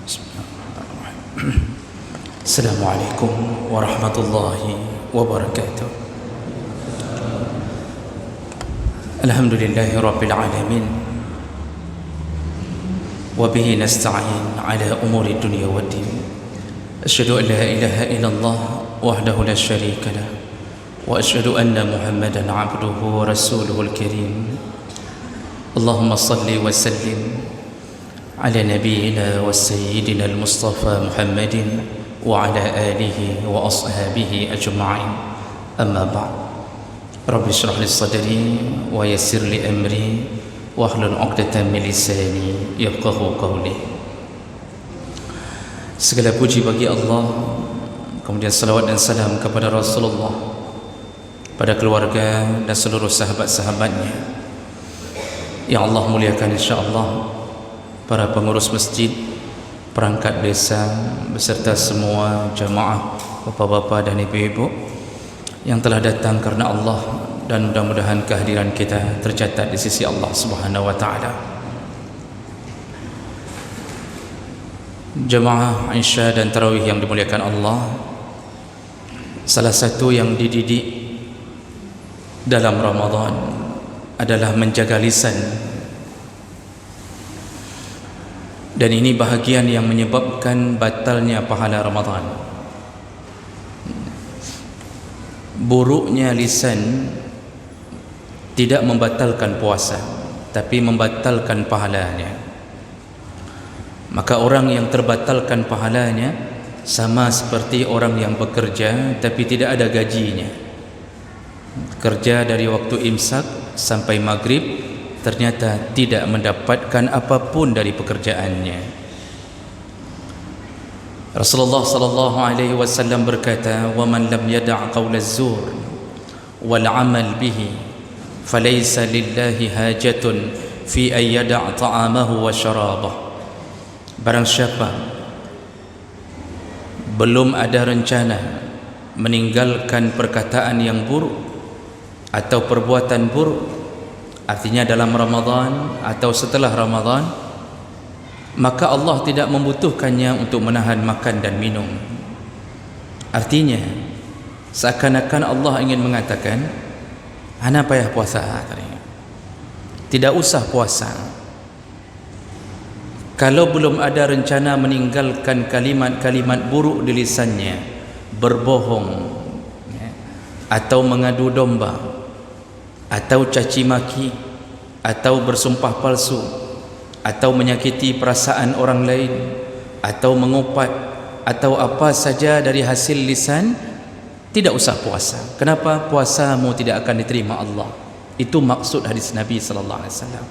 Bismillahirrahmanirrahim. Assalamualaikum warahmatullahi wabarakatuh. Alhamdulillahi rabbil alamin. Wa bihi nasta'in ala umuri dunya waddin. Asyhadu an la ilaha illallah wahdahu la syarika lah. Wa asyhadu anna Muhammadan abduhu wa rasuluhul karim. Allahumma salli wa sallim على نبينا وسيدنا المصطفى محمد وعلى آله وأصحابه أجمعين أما بعد رب اشرح لي صدري ويسر لي أمري واحلل عقدة من لساني يفقهوا قولي. Segala puji bagi Allah, kemudian salawat dan salam kepada Rasulullah, pada keluarga dan seluruh sahabat-sahabatnya yang Allah muliakan insya-Allah, para pengurus masjid, perangkat desa beserta semua jamaah bapa-bapa dan ibu-ibu yang telah datang karena Allah, dan mudah-mudahan kehadiran kita tercatat di sisi Allah Subhanahu wa taala. Jamaah Isya dan Tarawih yang dimuliakan Allah, salah satu yang dididik dalam Ramadan adalah menjaga lisan. Dan ini bahagian yang menyebabkan batalnya pahala Ramadan. Buruknya lisan tidak membatalkan puasa, tapi membatalkan pahalanya. Maka orang yang terbatalkan pahalanya sama seperti orang yang bekerja tapi tidak ada gajinya. Kerja dari waktu imsak sampai maghrib, ternyata tidak mendapatkan apapun dari pekerjaannya. Rasulullah sallallahu alaihi wasallam berkata, "Wa man lam yada' qaula az-zur wal 'amal bihi, falaysa lillahi hajatun fi an yada' ta'amahu wa syarabahu." Barang siapa belum ada rencana meninggalkan perkataan yang buruk atau perbuatan buruk, artinya dalam Ramadan atau setelah Ramadan, maka Allah tidak membutuhkannya untuk menahan makan dan minum. Artinya seakan-akan Allah ingin mengatakan, ana payah puasa tadi, tidak usah puasa. Kalau belum ada rencana meninggalkan kalimat-kalimat buruk di lisannya, berbohong atau mengadu domba, atau caci maki, atau bersumpah palsu, atau menyakiti perasaan orang lain, atau mengupat, atau apa saja dari hasil lisan, tidak usah puasa. Kenapa? Puasamu tidak akan diterima Allah. Itu maksud hadis Nabi sallallahu alaihi wasallam.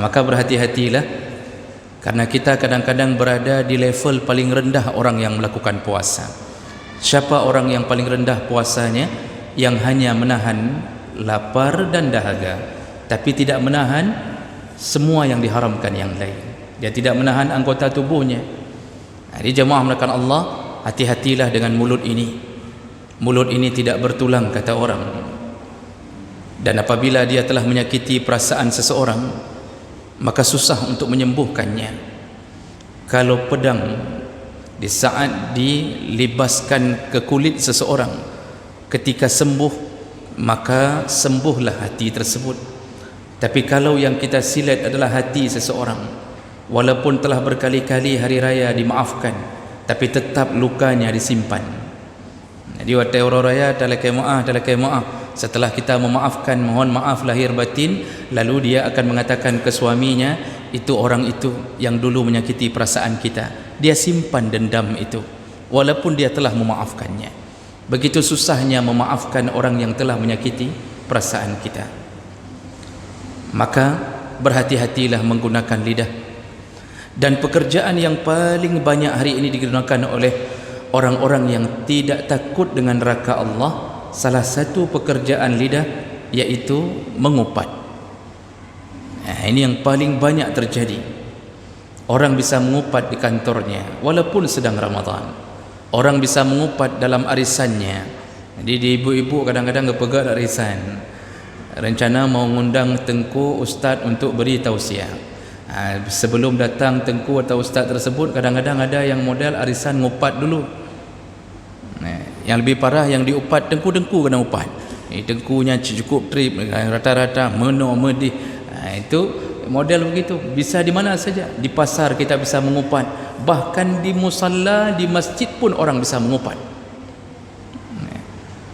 Maka berhati-hatilah, karena kita kadang-kadang berada di level paling rendah orang yang melakukan puasa. Siapa orang yang paling rendah puasanya? Yang hanya menahan lapar dan dahaga, tapi tidak menahan semua yang diharamkan yang lain. Dia tidak menahan anggota tubuhnya. Jadi jemaah melakukan Allah, hati-hatilah dengan mulut ini. Mulut ini tidak bertulang, kata orang. Dan apabila dia telah menyakiti perasaan seseorang, maka susah untuk menyembuhkannya. Kalau pedang di saat dilibaskan ke kulit seseorang, ketika sembuh maka sembuhlah hati tersebut. Tapi kalau yang kita silat adalah hati seseorang, walaupun telah berkali-kali hari raya dimaafkan, tapi tetap lukanya disimpan. Jadi waktu orang raya talakai maaf, setelah kita memaafkan, mohon maaf lahir batin, lalu dia akan mengatakan ke suaminya, itu orang itu yang dulu menyakiti perasaan kita, dia simpan dendam itu walaupun dia telah memaafkannya. Begitu susahnya memaafkan orang yang telah menyakiti perasaan kita. Maka berhati-hatilah menggunakan lidah. Dan pekerjaan yang paling banyak hari ini digunakan oleh orang-orang yang tidak takut dengan neraka Allah, salah satu pekerjaan lidah yaitu mengupat. Ini yang paling banyak terjadi. Orang bisa mengupat di kantornya walaupun sedang Ramadan. Orang bisa mengupat dalam arisannya. Jadi di ibu-ibu kadang-kadang kepegat arisan, rencana mau ngundang Tengku Ustaz untuk beri tausiah. Sebelum datang tengku atau ustaz tersebut, kadang-kadang ada yang model arisan ngupat dulu. Yang lebih parah yang diupat tengku-tengku kena upat. Tengkunya cukup trip rata-rata meno medih. Itu model begitu. Bisa di mana saja. Di pasar kita bisa mengupat, bahkan di musalla, di masjid pun orang bisa mengupat.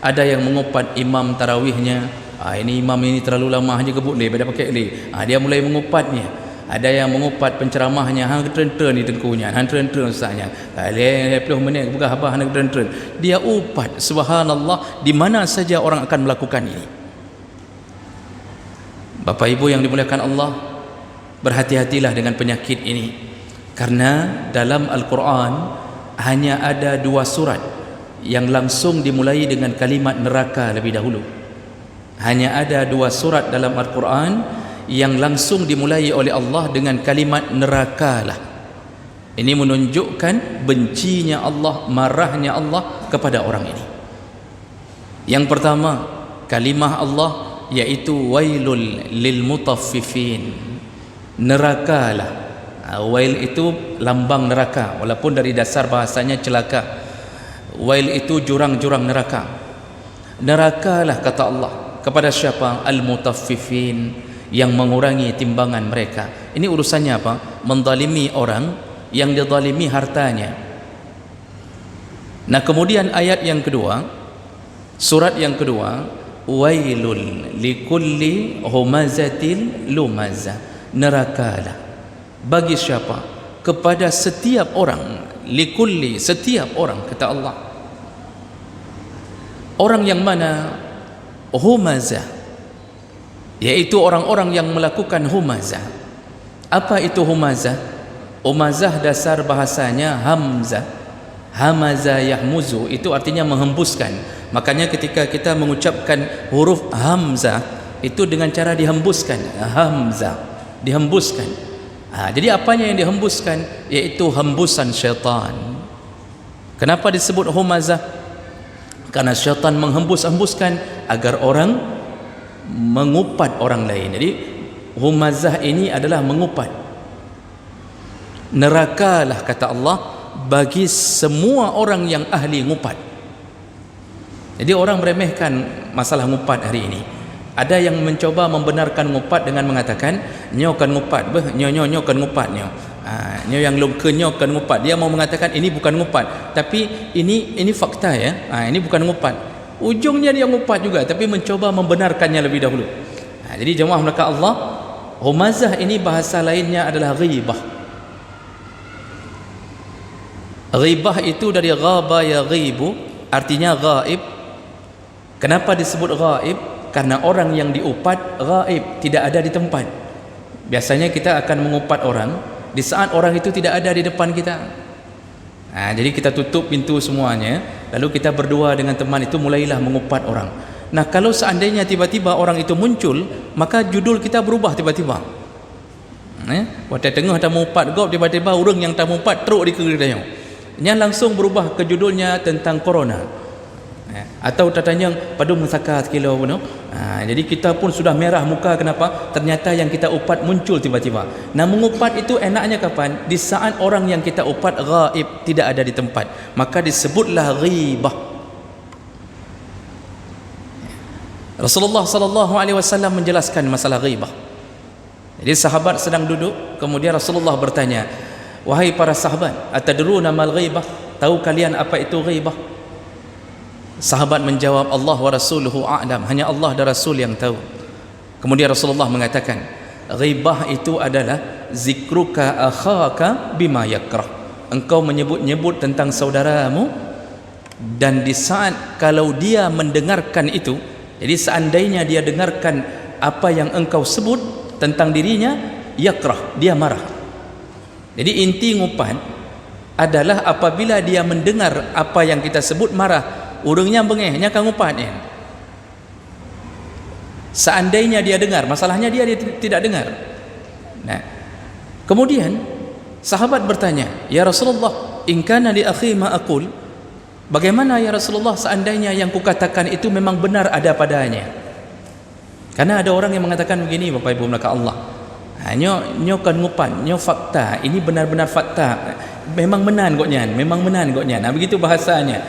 Ada yang mengupat imam tarawihnya. Ini imam ini terlalu lama aja kebut leh, pada pakai leh. Dia mulai mengupatnya. Ada yang mengupat penceramahnya, hang tren-tren ni tengkunya, hang tren-tren ustaznya. 20 minit bukan habis hang tren-tren. Dia upat, subhanallah, di mana saja orang akan melakukan ini. Bapak Ibu yang dimuliakan Allah, berhati-hatilah dengan penyakit ini. Karena dalam Al-Quran hanya ada 2 surat yang langsung dimulai dengan kalimat neraka lebih dahulu. Hanya ada 2 surat dalam Al-Quran yang langsung dimulai oleh Allah dengan kalimat nerakalah. Ini menunjukkan bencinya Allah, marahnya Allah kepada orang ini. Yang pertama, kalimah Allah yaitu wailul lil mutaffifin. Nerakalah. Wail itu lambang neraka, walaupun dari dasar bahasanya celaka. Wail itu jurang-jurang neraka. Nerakalah kata Allah kepada siapa? Al-mutaffifin, yang mengurangi timbangan mereka. Ini urusannya apa? Menzalimi orang yang dizalimi hartanya. Nah, kemudian ayat yang kedua, surat yang kedua, wailul likulli humazatil lumazah. Nerakalah bagi siapa? Kepada setiap orang. Likulli, setiap orang, kata Allah. Orang yang mana? Humazah, yaitu orang-orang yang melakukan humazah. Apa itu humazah? Humazah dasar bahasanya hamzah. Hamaza yahmuzu, itu artinya menghembuskan. Makanya ketika kita mengucapkan huruf hamzah, itu dengan cara dihembuskan. Hamzah, dihembuskan. Jadi apanya yang dihembuskan? Yaitu hembusan syaitan. Kenapa disebut humazah? Karena syaitan menghembus-hembuskan agar orang mengupat orang lain. Jadi humazah ini adalah mengupat. Nerakalah kata Allah bagi semua orang yang ahli ngupat. Jadi orang meremehkan masalah ngupat hari ini. Ada yang mencoba membenarkan ngupat dengan mengatakan nyo kan ngupat, nyo kan ngupat nyo. Nyo yang lungke nyo kan ngupat. Dia mau mengatakan ini bukan ngupat, tapi ini fakta ya. Ini bukan ngupat. Ujungnya dia ngupat juga, tapi mencoba membenarkannya lebih dahulu. Jadi jemaah mereka Allah, humazah ini bahasa lainnya adalah ghibah. Ghibah itu dari ghaba ya ghibu, artinya ghaib. Kenapa disebut ghaib? Karena orang yang diupat ghaib, tidak ada di tempat. Biasanya kita akan mengupat orang di saat orang itu tidak ada di depan kita. Jadi kita tutup pintu semuanya, lalu kita berdua dengan teman itu mulailah mengupat orang. Nah, kalau seandainya tiba-tiba orang itu muncul, maka judul kita berubah tiba-tiba. Waktu tengah tak mengupat gop, tiba-tiba orang yang tak mengupat teruk di kiri dia. Nya langsung berubah ke judulnya tentang corona. Atau tatanya padu mensakat kilo no. Jadi kita pun sudah merah muka. Kenapa? Ternyata yang kita upat muncul tiba-tiba. Nah, mengupat itu enaknya kapan? Di saat orang yang kita upat ghaib, tidak ada di tempat, maka disebutlah ghibah. Rasulullah sallallahu alaihi wasallam menjelaskan masalah ghibah. Jadi sahabat sedang duduk, kemudian Rasulullah bertanya, wahai para sahabat, atadruna mal ghibah? Tahu kalian apa itu ghibah? Sahabat menjawab, Allah wa rasuluhu a'lam, hanya Allah dan Rasul yang tahu. Kemudian Rasulullah mengatakan, ghibah itu adalah zikruka akhaka bima yakrah. Engkau menyebut-nyebut tentang saudaramu, dan di saat kalau dia mendengarkan itu, jadi seandainya dia dengarkan apa yang engkau sebut tentang dirinya, yakrah, dia marah. Jadi inti ngupat adalah apabila dia mendengar apa yang kita sebut marah. Urungnya bengehnya kan ngupatnya. Seandainya dia dengar, masalahnya dia tidak dengar. Nah, kemudian sahabat bertanya, ya Rasulullah, in kana li akhi ma aqul, bagaimana ya Rasulullah seandainya yang kukatakan itu memang benar ada padanya? Karena ada orang yang mengatakan begini, Bapak Ibu maka Allah, Nyo kan ngupat, nyo fakta, ini benar-benar fakta. Memang menan goknya, memang menan goknya. Begitu bahasanya.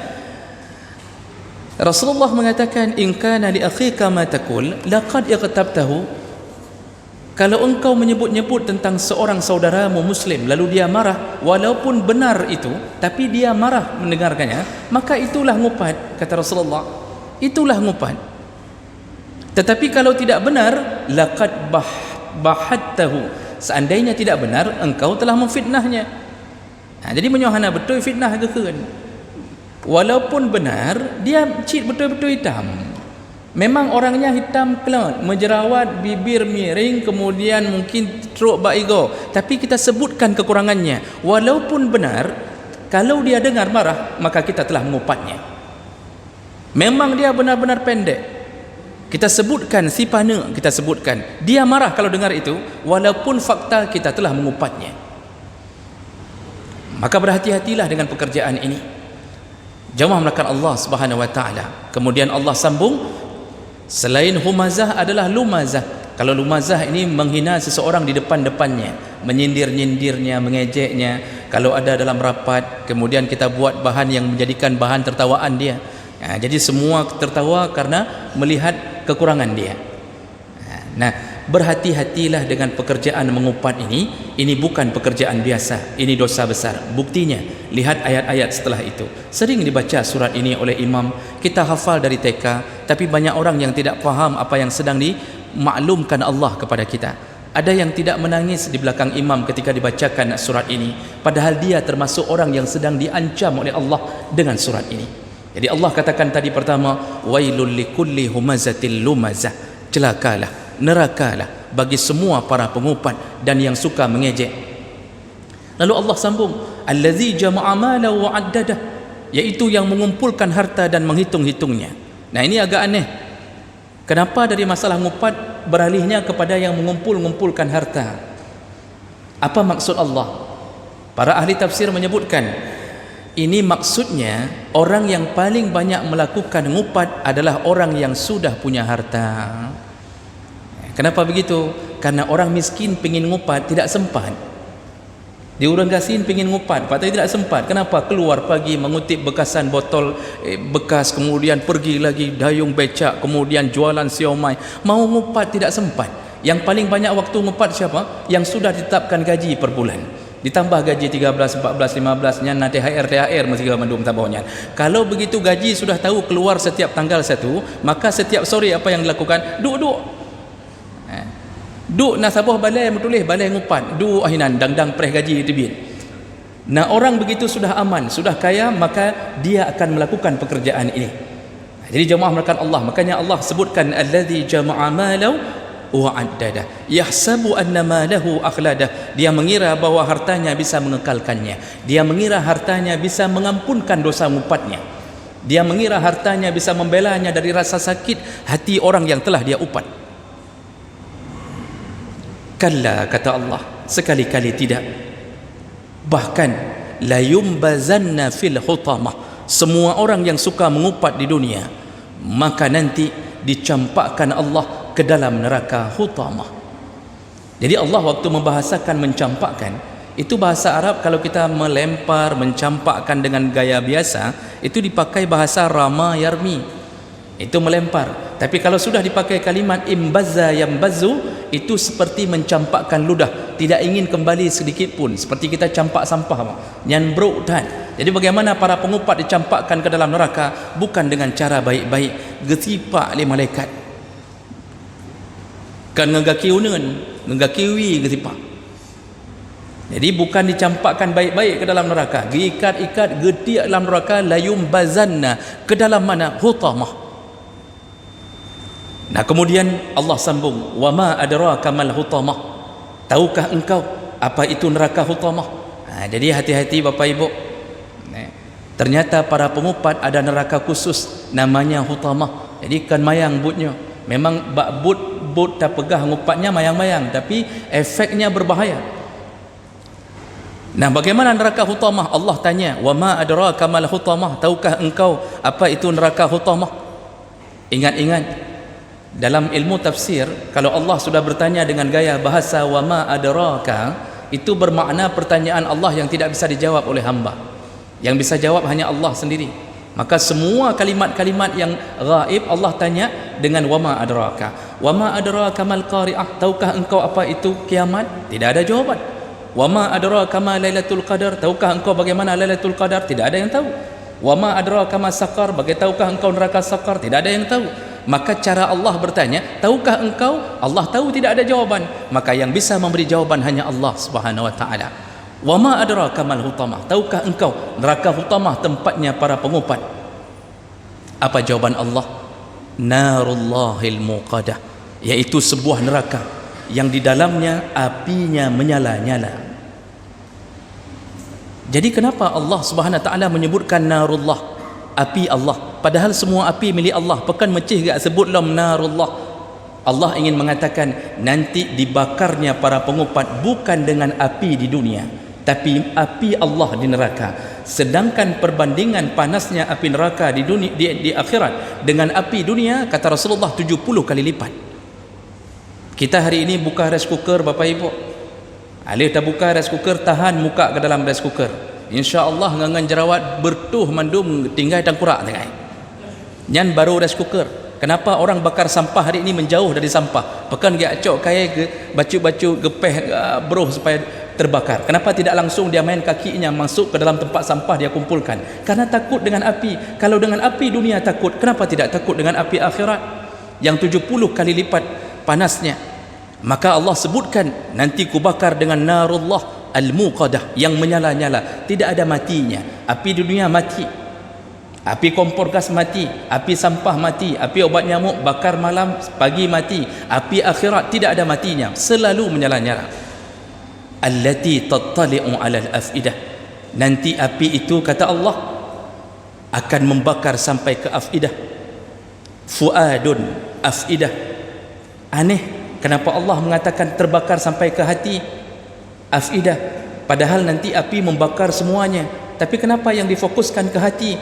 Rasulullah mengatakan, in kana li akhika ma taqul laqad iqtabtahu. Kalau engkau menyebut-nyebut tentang seorang saudaramu muslim lalu dia marah, walaupun benar itu tapi dia marah mendengarkannya, maka itulah ngupat, kata Rasulullah. Itulah ngupat. Tetapi kalau tidak benar, laqad bahattahu, seandainya tidak benar engkau telah memfitnahnya. Jadi menyohana betul fitnah ke kan? Walaupun benar dia cheat betul-betul hitam. Memang orangnya hitam kelot, menjerawat, bibir miring, kemudian mungkin teruk baigo, tapi kita sebutkan kekurangannya. Walaupun benar, kalau dia dengar marah, maka kita telah mengupatnya. Memang dia benar-benar pendek, kita sebutkan sifana, kita sebutkan dia marah kalau dengar itu, walaupun fakta kita telah mengupatnya. Maka berhati-hatilah dengan pekerjaan ini. Jamaah melakukan Allah Subhanahu wa taala. Kemudian Allah sambung, selain humazah adalah lumazah. Kalau lumazah ini menghina seseorang di depan-depannya, menyindir-nyindirnya, mengejeknya. Kalau ada dalam rapat, kemudian kita buat bahan yang menjadikan bahan tertawaan dia. Jadi semua tertawa karena melihat kekurangan dia. Nah, berhati-hatilah dengan pekerjaan mengupat ini. Ini bukan pekerjaan biasa, ini dosa besar. Buktinya, lihat ayat-ayat setelah itu. Sering dibaca surat ini oleh imam, kita hafal dari TK, tapi banyak orang yang tidak faham apa yang sedang dimaklumkan Allah kepada kita. Ada yang tidak menangis di belakang imam ketika dibacakan surat ini, padahal dia termasuk orang yang sedang diancam oleh Allah dengan surat ini. Jadi Allah katakan tadi pertama, wailul likulli humazatil lumazah, celakalah, nerakalah bagi semua para pengupat dan yang suka mengejek. Lalu Allah sambung, allazi jama'a mala wa 'addadah, yaitu yang mengumpulkan harta dan menghitung-hitungnya. Nah, ini agak aneh. Kenapa dari masalah ngupat beralihnya kepada yang mengumpulkan harta? Apa maksud Allah? Para ahli tafsir menyebutkan, ini maksudnya orang yang paling banyak melakukan ngupat adalah orang yang sudah punya harta. Kenapa begitu? Karena orang miskin pengin ngupat tidak sempat. Di Urang Gasin pengin ngupat, tapi tidak sempat. Kenapa? Keluar pagi mengutip bekasan botol bekas, kemudian pergi lagi dayung becak, kemudian jualan siomay. Mau ngupat tidak sempat. Yang paling banyak waktu ngupat siapa? Yang sudah ditetapkan gaji per bulan. Ditambah gaji 13, 14, 15 nya nanti THR mesti mandum tambahnya. Kalau begitu gaji sudah tahu keluar setiap tanggal 1, maka setiap sore apa yang dilakukan? Duk nasabah balai menulis balai ngupat, ahinan dang preh gaji debit. Nah, orang begitu sudah aman, sudah kaya, maka dia akan melakukan pekerjaan ini. Jadi jemaah melakukan Allah, makanya Allah sebutkan allazi jama'a malau wa 'addadah, yahsabu anna malahu akhladah. Dia mengira bahwa hartanya bisa mengekalkannya, dia mengira hartanya bisa mengampunkan dosa ngupatnya, dia mengira hartanya bisa membelanya dari rasa sakit hati orang yang telah dia upat. Kalla, kata Allah, sekali-kali tidak. Bahkan la yumbazanna fil hutamah, semua orang yang suka mengupat di dunia maka nanti dicampakkan Allah ke dalam neraka hutamah. Jadi Allah waktu membahasakan mencampakkan, itu bahasa Arab. Kalau kita melempar, mencampakkan dengan gaya biasa, itu dipakai bahasa rama yarmi, itu melempar. Tapi kalau sudah dipakai kalimat imbazza yambazzu, itu seperti mencampakkan ludah, tidak ingin kembali sedikit pun, seperti kita campak sampah, nyanbruk dan. Jadi bagaimana para pengupat dicampakkan ke dalam neraka? Bukan dengan cara baik-baik, getipak oleh malaikat, kan ngagaki unen, ngagaki wi getipak. Jadi bukan dicampakkan baik-baik ke dalam neraka, diikat-ikat getiak dalam neraka, layum bazanna, ke dalam mana? Hutamah. Nah, kemudian Allah sambung, wa ma adraka mal hutamah, tahukah engkau apa itu neraka hutamah? Jadi hati-hati Bapak Ibu. Ternyata para pengupat ada neraka khusus namanya hutamah. Jadi kan mayang butnya, memang bak but tak pegah ngupatnya mayang-mayang, tapi efeknya berbahaya. Nah, bagaimana neraka hutamah? Allah tanya, wa ma adraka mal hutamah, tahukah engkau apa itu neraka hutamah? Ingat-ingat, Dalam ilmu tafsir, kalau Allah sudah bertanya dengan gaya bahasa wa ma adraka, itu bermakna pertanyaan Allah yang tidak bisa dijawab oleh hamba. Yang bisa jawab hanya Allah sendiri. Maka semua kalimat-kalimat yang ghaib Allah tanya dengan wa ma adraka. Wa ma adraka mal qari'ah, tahukah engkau apa itu kiamat? Tidak ada jawaban. Wa ma adraka ma lailatul qadar, tahukah engkau bagaimana lailatul qadar? Tidak ada yang tahu. Wa ma adraka ma saqar, tahukah engkau neraka saqar? Tidak ada yang tahu. Maka cara Allah bertanya, tahukah engkau? Allah tahu, tidak ada jawaban. Maka yang bisa memberi jawaban hanya Allah Subhanahu wa taala. Wa ma adraka mal hutamah, tahukah engkau neraka hutamah tempatnya para pengupat? Apa jawaban Allah? Narullahil muqadah, yaitu sebuah neraka yang di dalamnya apinya menyala-nyala. Jadi kenapa Allah Subhanahu wa taala menyebutkan narullah, api Allah, padahal semua api milik Allah? Pekan mecih gak sebut lam narullah. Allah ingin mengatakan nanti dibakarnya para pengupat bukan dengan api di dunia, tapi api Allah di neraka. Sedangkan perbandingan panasnya api neraka di dunia, di akhirat dengan api dunia, kata Rasulullah 70 kali lipat. Kita hari ini buka rice cooker Bapak Ibu, alih tak buka rice cooker, tahan muka ke dalam rice cooker, insya-Allah ngangan jerawat bertuh mandum tinggal tangkurak tengah. Nyan baru rice cooker. Kenapa orang bakar sampah hari ini menjauh dari sampah? Pekan dia acok kaya ke bacu-bacu gepeh beruh supaya terbakar. Kenapa tidak langsung dia main kakinya masuk ke dalam tempat sampah dia kumpulkan? Karena takut dengan api. Kalau dengan api dunia takut, kenapa tidak takut dengan api akhirat yang 70 kali lipat panasnya? Maka Allah sebutkan nanti kubakar dengan narullah al-muqadah, yang menyala-nyala, tidak ada matinya. Api dunia mati, api kompor gas mati, api sampah mati, api obat nyamuk bakar malam pagi mati. Api akhirat tidak ada matinya, selalu menyala-nyala. Allati tattali'u 'alal afidah, nanti api itu kata Allah akan membakar sampai ke afidah. Fuadun, afidah. Aneh, kenapa Allah mengatakan terbakar sampai ke hati, afidah, padahal nanti api membakar semuanya. Tapi kenapa yang difokuskan ke hati?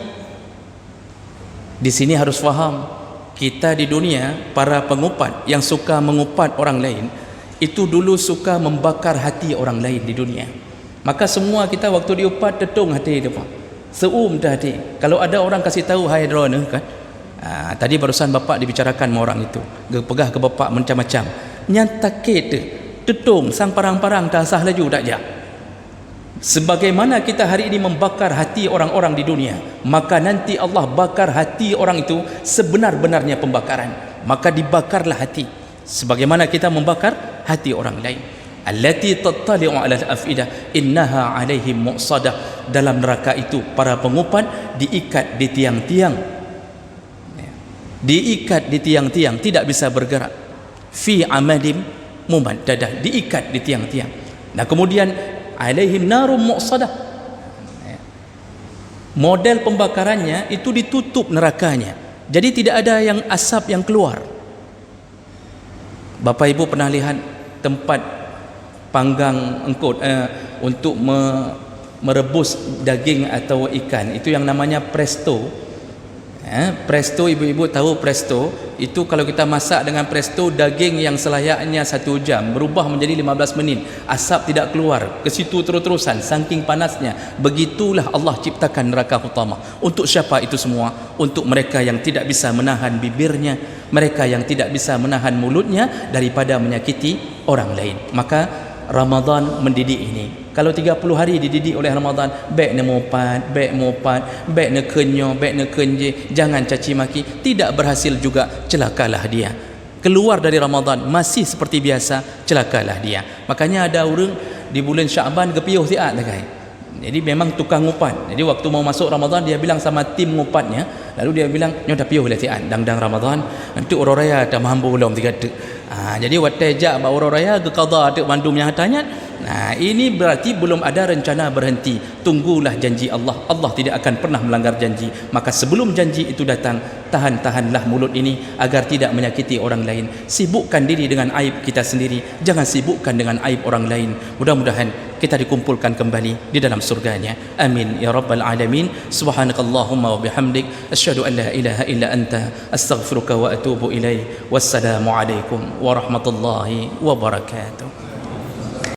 Di sini harus faham, kita di dunia, para pengupat yang suka mengupat orang lain, itu dulu suka membakar hati orang lain di dunia. Maka semua kita waktu diupat tetung hati dia, Pak. Seum dah hati. Kalau ada orang kasih tahu hai drone kan. Tadi barusan bapak dibicarakan sama orang itu. Pegah ke bapak macam-macam. Nyantakit tetung sang parang-parang dah sah laju dak ja. Sebagaimana kita hari ini membakar hati orang-orang di dunia, maka nanti Allah bakar hati orang itu sebenar-benarnya pembakaran. Maka dibakarlah hati sebagaimana kita membakar hati orang lain. Allati tattali'u 'alal afidah innaha 'alaihim mu'sadah. Dalam neraka itu para pengupat diikat di tiang-tiang, diikat di tiang-tiang, tidak bisa bergerak. Fi amadim mumaddadah, diikat di tiang-tiang. Nah kemudian alaihim narum mu'sadah, model pembakarannya itu ditutup nerakanya, jadi tidak ada yang asap yang keluar. Bapak Ibu pernah lihat tempat panggang engkut untuk merebus daging atau ikan, itu yang namanya presto. Presto, ibu-ibu tahu presto itu? Kalau kita masak dengan presto, daging yang selayaknya 1 jam berubah menjadi 15 menit, asap tidak keluar ke situ terus-terusan saking panasnya. Begitulah Allah ciptakan neraka hutamah. Untuk siapa itu semua? Untuk mereka yang tidak bisa menahan bibirnya, mereka yang tidak bisa menahan mulutnya daripada menyakiti orang lain. Maka Ramadan mendidik ini. Kalau 30 hari dididik oleh Ramadan, baik ne mopat, baik ne kenyo, baik ne kenje, jangan caci maki, tidak berhasil juga, celakalah dia. Keluar dari Ramadan masih seperti biasa, celakalah dia. Makanya ada orang di bulan Syaban gepiuh siat dekai. Jadi memang tukang ngupat. Jadi waktu mau masuk Ramadan dia bilang sama tim ngupatnya, lalu dia bilang nyo dah piuh lah siat dang Ramadan, nanti orang raya dah mampu belum tiga tu. Jadi waktu jak ba orang raya ke qada tu bandum yang tanya. Nah, ini berarti belum ada rencana berhenti. Tunggulah janji Allah. Allah tidak akan pernah melanggar janji. Maka sebelum janji itu datang, tahan-tahanlah mulut ini agar tidak menyakiti orang lain. Sibukkan diri dengan aib kita sendiri, jangan sibukkan dengan aib orang lain. Mudah-mudahan kita dikumpulkan kembali di dalam surganya. Amin ya rabbal alamin. Subhanakallahumma wa bihamdik asyhadu an la ilaha illa anta astaghfiruka wa atubu ilaik. Wassalamu alaikum warahmatullahi wabarakatuh.